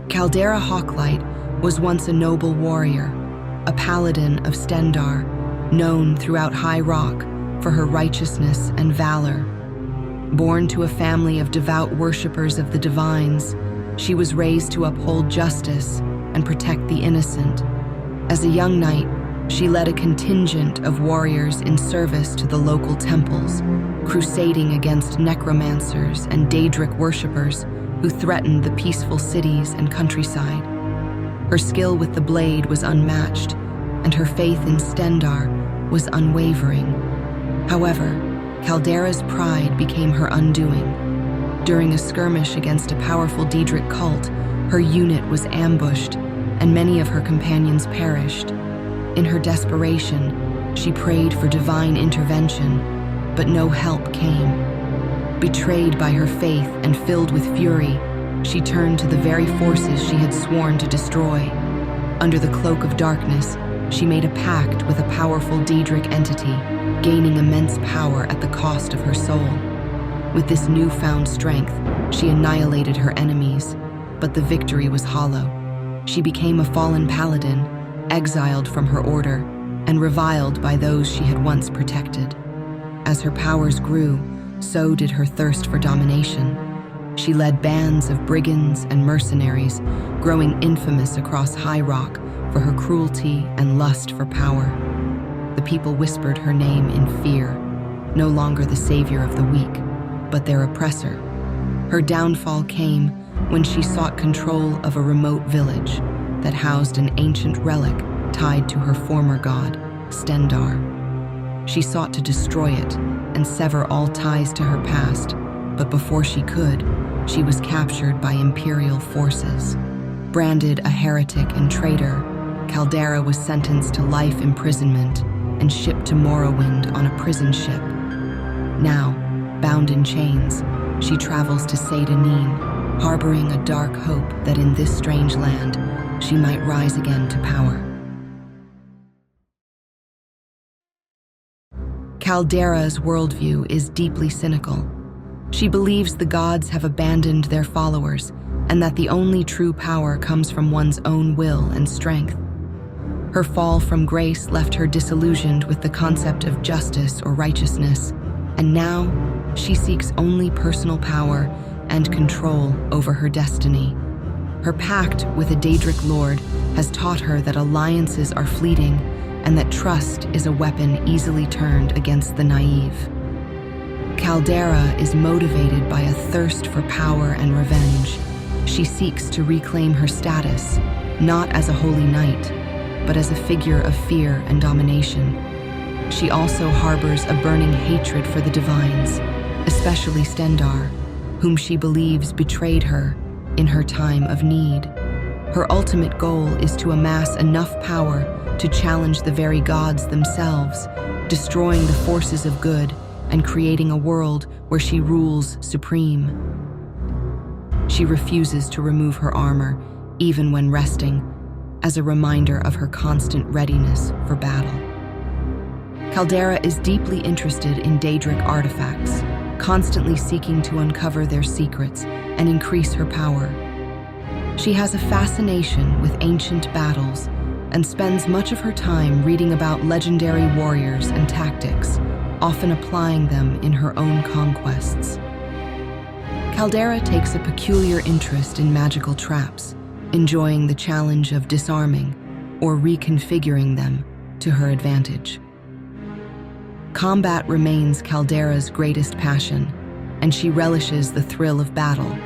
Caldera Hawklight was once a noble warrior, a paladin of Stendarr, known throughout High Rock for her righteousness and valor. Born to a family of devout worshippers of the divines, she was raised to uphold justice and protect the innocent. As a young knight, she led a contingent of warriors in service to the local temples, crusading against necromancers and Daedric worshippers who threatened the peaceful cities and countryside. Her skill with the blade was unmatched, and her faith in Stendarr was unwavering. However, Caldera's pride became her undoing. During a skirmish against a powerful Daedric cult, her unit was ambushed, and many of her companions perished. In her desperation, she prayed for divine intervention, but no help came. Betrayed by her faith and filled with fury, she turned to the very forces she had sworn to destroy. Under the cloak of darkness, she made a pact with a powerful Daedric entity, gaining immense power at the cost of her soul. With this newfound strength, she annihilated her enemies, but the victory was hollow. She became a fallen paladin, exiled from her order, and reviled by those she had once protected. As her powers grew, so did her thirst for domination. She led bands of brigands and mercenaries, growing infamous across High Rock for her cruelty and lust for power. The people whispered her name in fear, no longer the savior of the weak, but their oppressor. Her downfall came when she sought control of a remote village that housed an ancient relic tied to her former god, Stendarr. She sought to destroy it and sever all ties to her past, but before she could, she was captured by imperial forces. Branded a heretic and traitor, Caldera was sentenced to life imprisonment and shipped to Morrowind on a prison ship. Now, bound in chains, she travels to Seyda-Neen, harboring a dark hope that in this strange land, she might rise again to power. Caldera's worldview is deeply cynical. She believes the gods have abandoned their followers and that the only true power comes from one's own will and strength. Her fall from grace left her disillusioned with the concept of justice or righteousness, and now she seeks only personal power and control over her destiny. Her pact with a Daedric lord has taught her that alliances are fleeting and that trust is a weapon easily turned against the naive. Caldera is motivated by a thirst for power and revenge. She seeks to reclaim her status, not as a holy knight, but as a figure of fear and domination. She also harbors a burning hatred for the divines, especially Stendarr, whom she believes betrayed her in her time of need. Her ultimate goal is to amass enough power to challenge the very gods themselves, destroying the forces of good and creating a world where she rules supreme. She refuses to remove her armor, even when resting, as a reminder of her constant readiness for battle. Caldera is deeply interested in Daedric artifacts, constantly seeking to uncover their secrets and increase her power. She has a fascination with ancient battles and spends much of her time reading about legendary warriors and tactics, often applying them in her own conquests. Caldera takes a peculiar interest in magical traps, enjoying the challenge of disarming or reconfiguring them to her advantage. Combat remains Caldera's greatest passion, and she relishes the thrill of battle,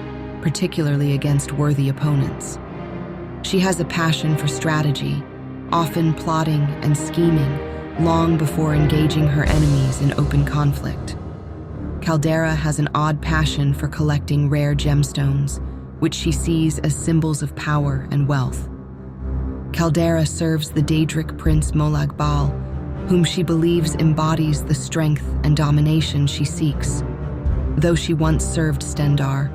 particularly against worthy opponents. She has a passion for strategy, often plotting and scheming long before engaging her enemies in open conflict. Caldera has an odd passion for collecting rare gemstones, which she sees as symbols of power and wealth. Caldera serves the Daedric prince Molag Bal, whom she believes embodies the strength and domination she seeks. Though she once served Stendarr,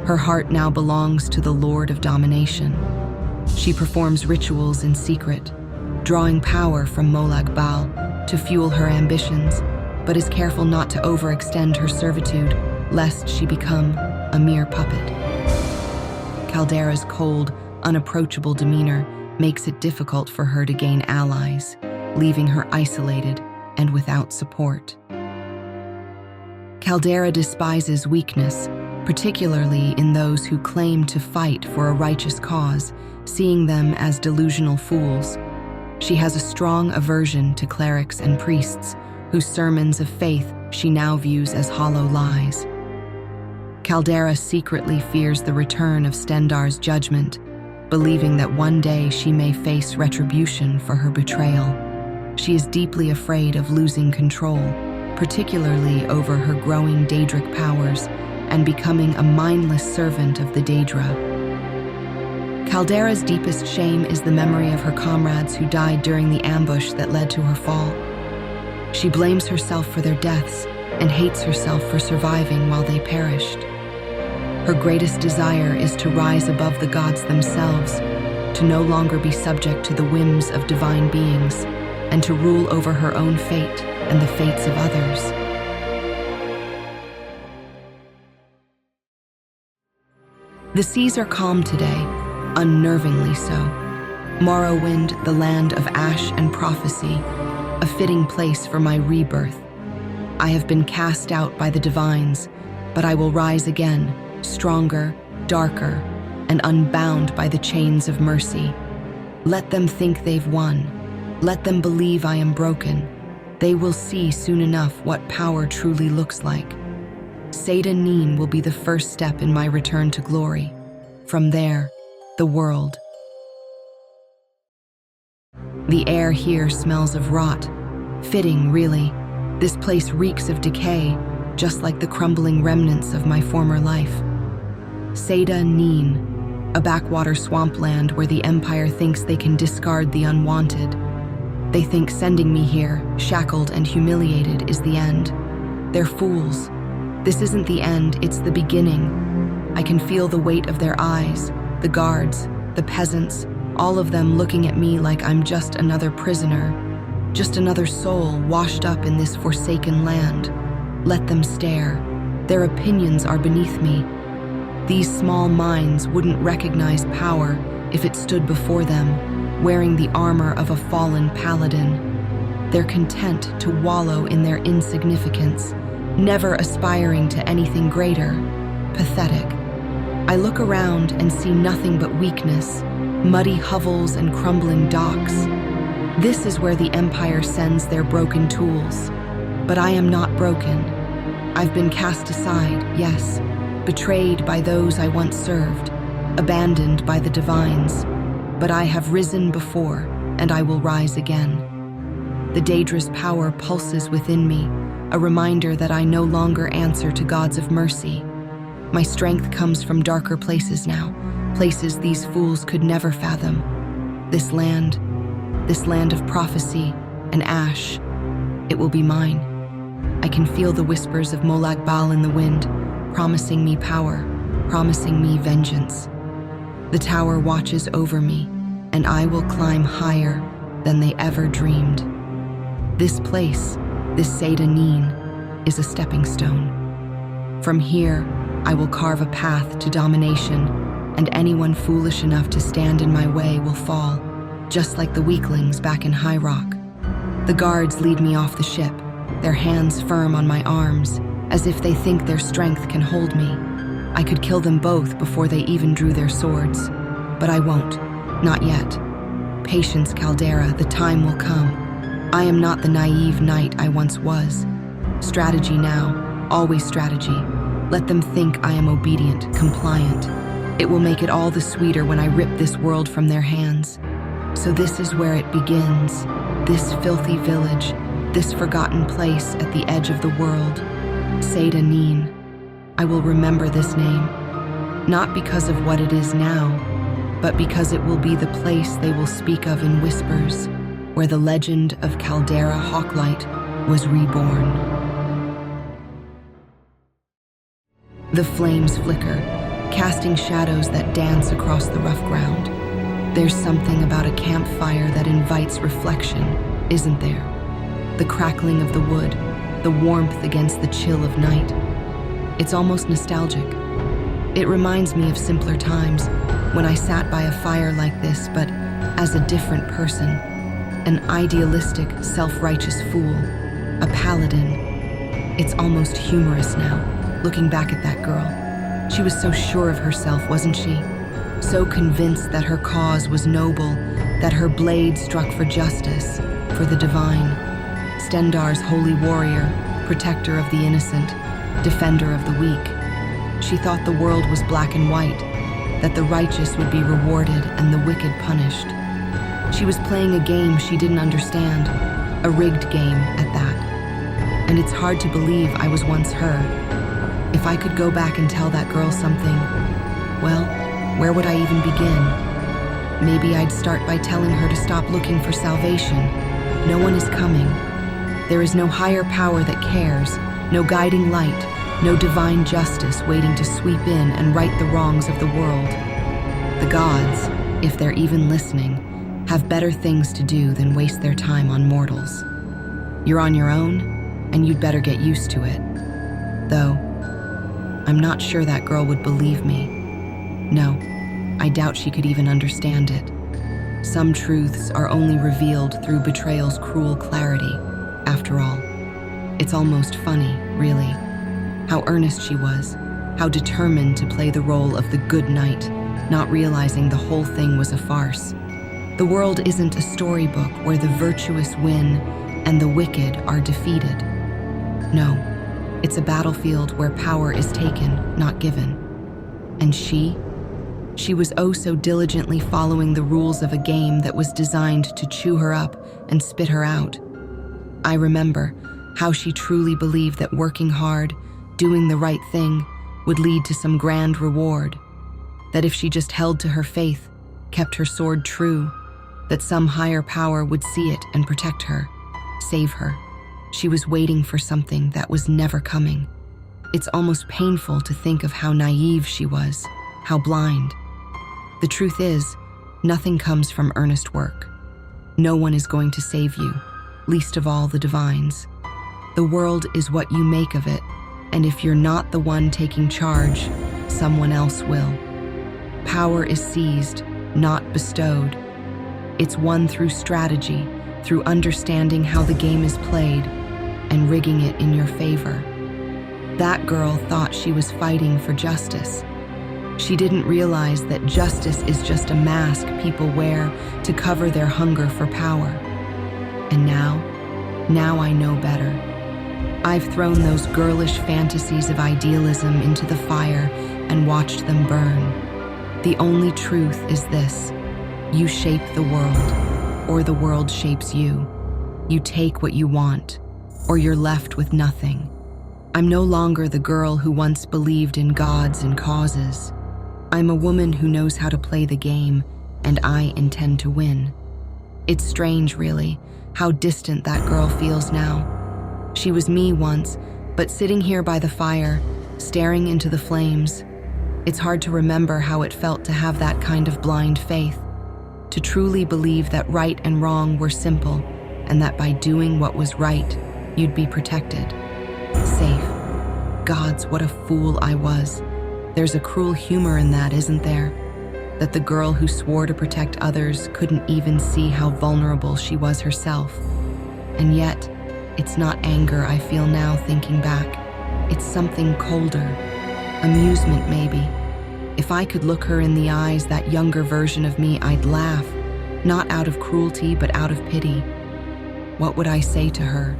her heart now belongs to the Lord of Domination. She performs rituals in secret, drawing power from Molag Bal to fuel her ambitions, but is careful not to overextend her servitude, lest she become a mere puppet. Caldera's cold, unapproachable demeanor makes it difficult for her to gain allies, leaving her isolated and without support. Caldera despises weakness, particularly in those who claim to fight for a righteous cause, seeing them as delusional fools. She has a strong aversion to clerics and priests, whose sermons of faith she now views as hollow lies. Caldera secretly fears the return of Stendarr's judgment, believing that one day she may face retribution for her betrayal. She is deeply afraid of losing control, particularly over her growing Daedric powers and becoming a mindless servant of the Daedra. Caldera's deepest shame is the memory of her comrades who died during the ambush that led to her fall. She blames herself for their deaths and hates herself for surviving while they perished. Her greatest desire is to rise above the gods themselves, to no longer be subject to the whims of divine beings, and to rule over her own fate and the fates of others. The seas are calm today, unnervingly so. Morrowind, the land of ash and prophecy, a fitting place for my rebirth. I have been cast out by the divines, but I will rise again, stronger, darker, and unbound by the chains of mercy. Let them think they've won. Let them believe I am broken. They will see soon enough what power truly looks like. Seda Neen will be the first step in my return to glory. From there, the world. The air here smells of rot. Fitting, really. This place reeks of decay, just like the crumbling remnants of my former life. Seda Neen, a backwater swampland where the Empire thinks they can discard the unwanted. They think sending me here, shackled and humiliated, is the end. They're fools. This isn't the end, it's the beginning. I can feel the weight of their eyes, the guards, the peasants, all of them looking at me like I'm just another prisoner, just another soul washed up in this forsaken land. Let them stare. Their opinions are beneath me. These small minds wouldn't recognize power if it stood before them, wearing the armor of a fallen paladin. They're content to wallow in their insignificance, never aspiring to anything greater. Pathetic. I look around and see nothing but weakness, muddy hovels and crumbling docks. This is where the Empire sends their broken tools. But I am not broken. I've been cast aside, yes, betrayed by those I once served, abandoned by the divines. But I have risen before, and I will rise again. The Daedra's power pulses within me, a reminder that I no longer answer to gods of mercy. My strength comes from darker places now, places these fools could never fathom. This land of prophecy and ash, it will be mine. I can feel the whispers of Molag Bal in the wind, promising me power, promising me vengeance. The tower watches over me, and I will climb higher than they ever dreamed. This place, this Seda Neen, is a stepping stone. From here, I will carve a path to domination, and anyone foolish enough to stand in my way will fall, just like the weaklings back in High Rock. The guards lead me off the ship, their hands firm on my arms, as if they think their strength can hold me. I could kill them both before they even drew their swords. But I won't. Not yet. Patience, Caldera, the time will come. I am not the naive knight I once was. Strategy now, always strategy. Let them think I am obedient, compliant. It will make it all the sweeter when I rip this world from their hands. So this is where it begins. This filthy village, this forgotten place at the edge of the world. Seda Neen. I will remember this name, not because of what it is now, but because it will be the place they will speak of in whispers, where the legend of Caldera Hawklight was reborn. The flames flicker, casting shadows that dance across the rough ground. There's something about a campfire that invites reflection, isn't there? The crackling of the wood, the warmth against the chill of night. It's almost nostalgic. It reminds me of simpler times when I sat by a fire like this, but as a different person, an idealistic, self-righteous fool, a paladin. It's almost humorous now, looking back at that girl. She was so sure of herself, wasn't she? So convinced that her cause was noble, that her blade struck for justice, for the divine. Stendarr's holy warrior, protector of the innocent, defender of the weak. She thought the world was black and white, that the righteous would be rewarded and the wicked punished. She was playing a game she didn't understand, a rigged game at that. And it's hard to believe I was once her. If I could go back and tell that girl something, well, where would I even begin? Maybe I'd start by telling her to stop looking for salvation. No one is coming. There is no higher power that cares, no guiding light, no divine justice waiting to sweep in and right the wrongs of the world. The gods, if they're even listening, have better things to do than waste their time on mortals. You're on your own, and you'd better get used to it. Though, I'm not sure that girl would believe me. No, I doubt she could even understand it. Some truths are only revealed through betrayal's cruel clarity, after all. It's almost funny, really. How earnest she was, how determined to play the role of the good knight, not realizing the whole thing was a farce. The world isn't a storybook where the virtuous win and the wicked are defeated. No, it's a battlefield where power is taken, not given. And she was oh so diligently following the rules of a game that was designed to chew her up and spit her out. I remember how she truly believed that working hard, doing the right thing, would lead to some grand reward. That if she just held to her faith, kept her sword true, that some higher power would see it and protect her, save her. She was waiting for something that was never coming. It's almost painful to think of how naive she was, how blind. The truth is, nothing comes from earnest work. No one is going to save you, least of all the divines. The world is what you make of it, and if you're not the one taking charge, someone else will. Power is seized, not bestowed. It's won through strategy, through understanding how the game is played, and rigging it in your favor. That girl thought she was fighting for justice. She didn't realize that justice is just a mask people wear to cover their hunger for power. And now I know better. I've thrown those girlish fantasies of idealism into the fire and watched them burn. The only truth is this: you shape the world, or the world shapes you. You take what you want, or you're left with nothing. I'm no longer the girl who once believed in gods and causes. I'm a woman who knows how to play the game, and I intend to win. It's strange, really, how distant that girl feels now. She was me once, but sitting here by the fire, staring into the flames, it's hard to remember how it felt to have that kind of blind faith, to truly believe that right and wrong were simple, and that by doing what was right, you'd be protected, safe. Gods, what a fool I was. There's a cruel humor in that, isn't there? That the girl who swore to protect others couldn't even see how vulnerable she was herself. And yet, it's not anger I feel now thinking back. It's something colder. Amusement, maybe. If I could look her in the eyes, that younger version of me, I'd laugh. Not out of cruelty, but out of pity. What would I say to her?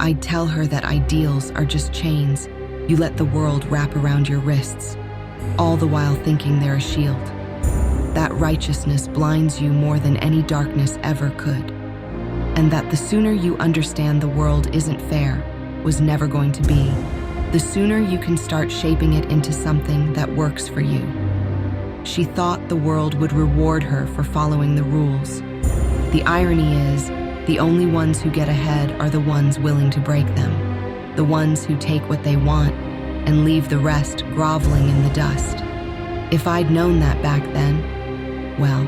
I'd tell her that ideals are just chains you let the world wrap around your wrists, all the while thinking they're a shield. That righteousness blinds you more than any darkness ever could. And that the sooner you understand the world isn't fair, was never going to be, the sooner you can start shaping it into something that works for you. She thought the world would reward her for following the rules. The irony is, the only ones who get ahead are the ones willing to break them, the ones who take what they want and leave the rest groveling in the dust. If I'd known that back then, well,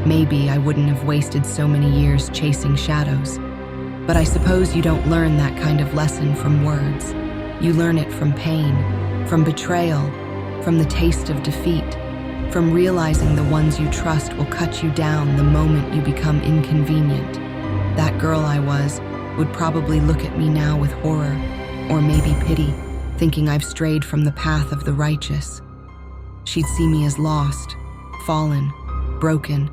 maybe I wouldn't have wasted so many years chasing shadows. But I suppose you don't learn that kind of lesson from words. You learn it from pain, from betrayal, from the taste of defeat, from realizing the ones you trust will cut you down the moment you become inconvenient. That girl I was would probably look at me now with horror, or maybe pity, thinking I've strayed from the path of the righteous. She'd see me as lost, fallen, broken.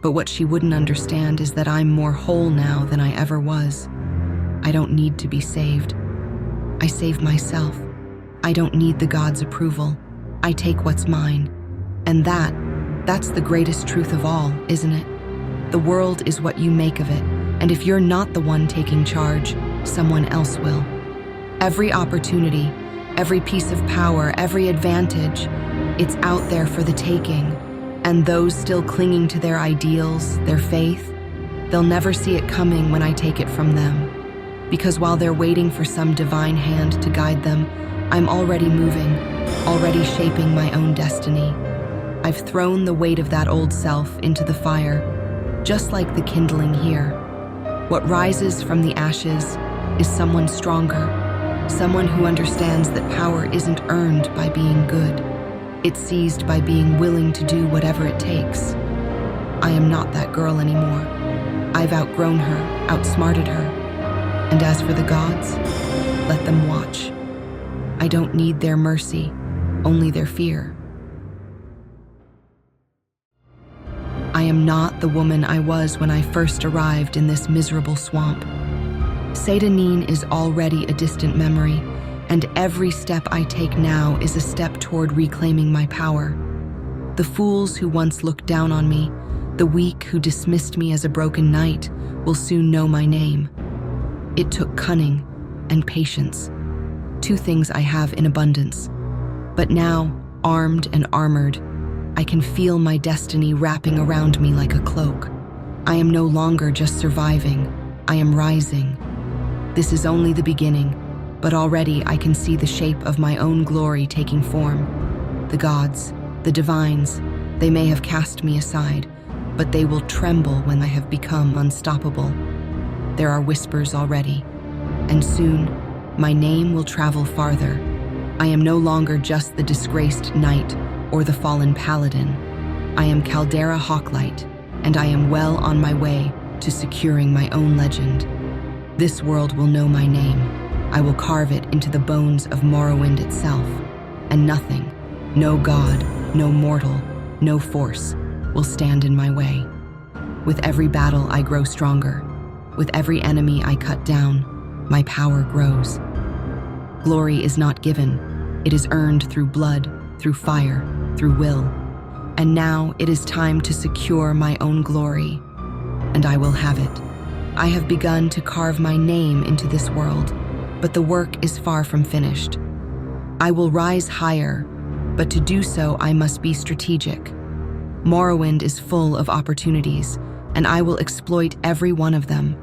But what she wouldn't understand is that I'm more whole now than I ever was. I don't need to be saved. I save myself. I don't need the God's approval. I take what's mine. And that's the greatest truth of all, isn't it? The world is what you make of it, and if you're not the one taking charge, someone else will. Every opportunity, every piece of power, every advantage, it's out there for the taking. And those still clinging to their ideals, their faith, they'll never see it coming when I take it from them. Because while they're waiting for some divine hand to guide them, I'm already moving, already shaping my own destiny. I've thrown the weight of that old self into the fire, just like the kindling here. What rises from the ashes is someone stronger, someone who understands that power isn't earned by being good. It's seized by being willing to do whatever it takes. I am not that girl anymore. I've outgrown her, outsmarted her. And as for the gods, let them watch. I don't need their mercy, only their fear. I am not the woman I was when I first arrived in this miserable swamp. Satanine is already a distant memory, and every step I take now is a step toward reclaiming my power. The fools who once looked down on me, the weak who dismissed me as a broken knight, will soon know my name. It took cunning and patience, two things I have in abundance. But now, armed and armored, I can feel my destiny wrapping around me like a cloak. I am no longer just surviving, I am rising. This is only the beginning, but already I can see the shape of my own glory taking form. The gods, the divines, they may have cast me aside, but they will tremble when I have become unstoppable. There are whispers already, and soon my name will travel farther. I am no longer just the disgraced knight or the fallen paladin. I am Caldera Hawklight, and I am well on my way to securing my own legend. This world will know my name. I will carve it into the bones of Morrowind itself, and nothing, no god, no mortal, no force, will stand in my way. With every battle I grow stronger. With every enemy I cut down, my power grows. Glory is not given, it is earned through blood, through fire, through will. And now it is time to secure my own glory, and I will have it. I have begun to carve my name into this world, but the work is far from finished. I will rise higher, but to do so I must be strategic. Morrowind is full of opportunities, and I will exploit every one of them.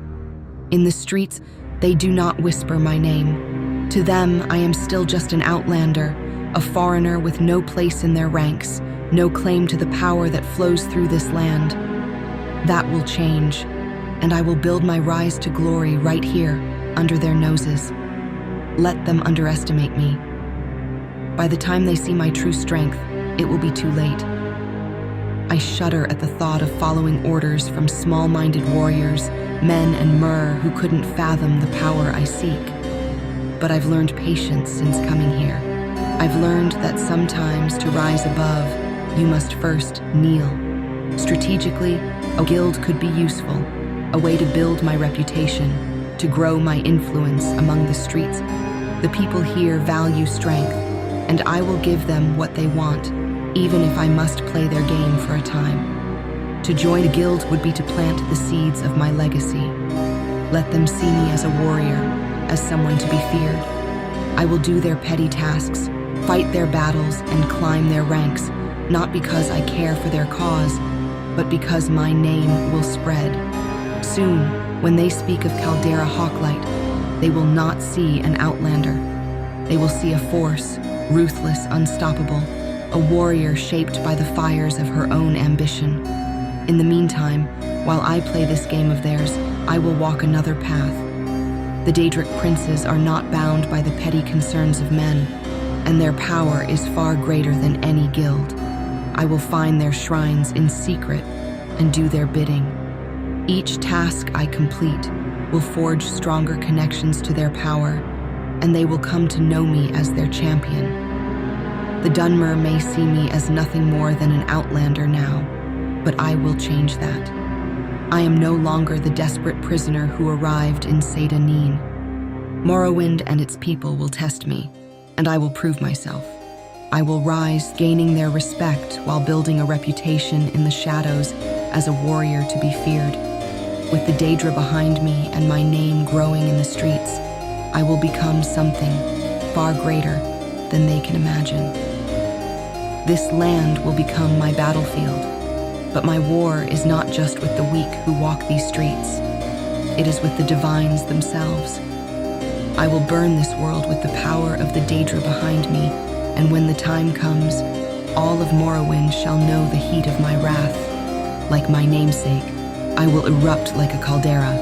In the streets, they do not whisper my name. To them, I am still just an outlander, a foreigner with no place in their ranks, no claim to the power that flows through this land. That will change, and I will build my rise to glory right here, under their noses. Let them underestimate me. By the time they see my true strength, it will be too late. I shudder at the thought of following orders from small-minded warriors, men and mer who couldn't fathom the power I seek. But I've learned patience since coming here. I've learned that sometimes to rise above, you must first kneel. Strategically, a guild could be useful, a way to build my reputation, to grow my influence among the streets. The people here value strength, and I will give them what they want, even if I must play their game for a time. To join a guild would be to plant the seeds of my legacy. Let them see me as a warrior, as someone to be feared. I will do their petty tasks, fight their battles, and climb their ranks, not because I care for their cause, but because my name will spread. Soon, when they speak of Caldera Hawklight, they will not see an outlander. They will see a force, ruthless, unstoppable, a warrior shaped by the fires of her own ambition. In the meantime, while I play this game of theirs, I will walk another path. The Daedric princes are not bound by the petty concerns of men. and their power is far greater than any guild. I will find their shrines in secret and do their bidding. Each task I complete will forge stronger connections to their power, and they will come to know me as their champion. The Dunmer may see me as nothing more than an outlander now, but I will change that. I am no longer the desperate prisoner who arrived in Seda Neen. Morrowind and its people will test me, and I will prove myself. I will rise, gaining their respect while building a reputation in the shadows as a warrior to be feared. With the Daedra behind me and my name growing in the streets, I will become something far greater than they can imagine. This land will become my battlefield, but my war is not just with the weak who walk these streets. It is with the divines themselves. I will burn this world with the power of the Daedra behind me, and when the time comes, all of Morrowind shall know the heat of my wrath. Like my namesake, I will erupt like a caldera,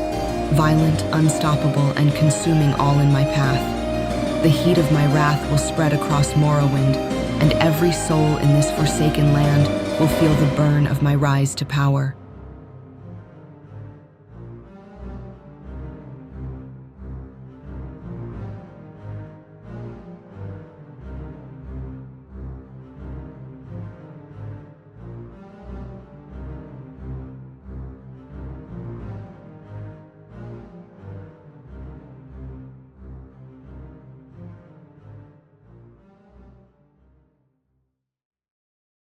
violent, unstoppable, and consuming all in my path. The heat of my wrath will spread across Morrowind, and every soul in this forsaken land will feel the burn of my rise to power.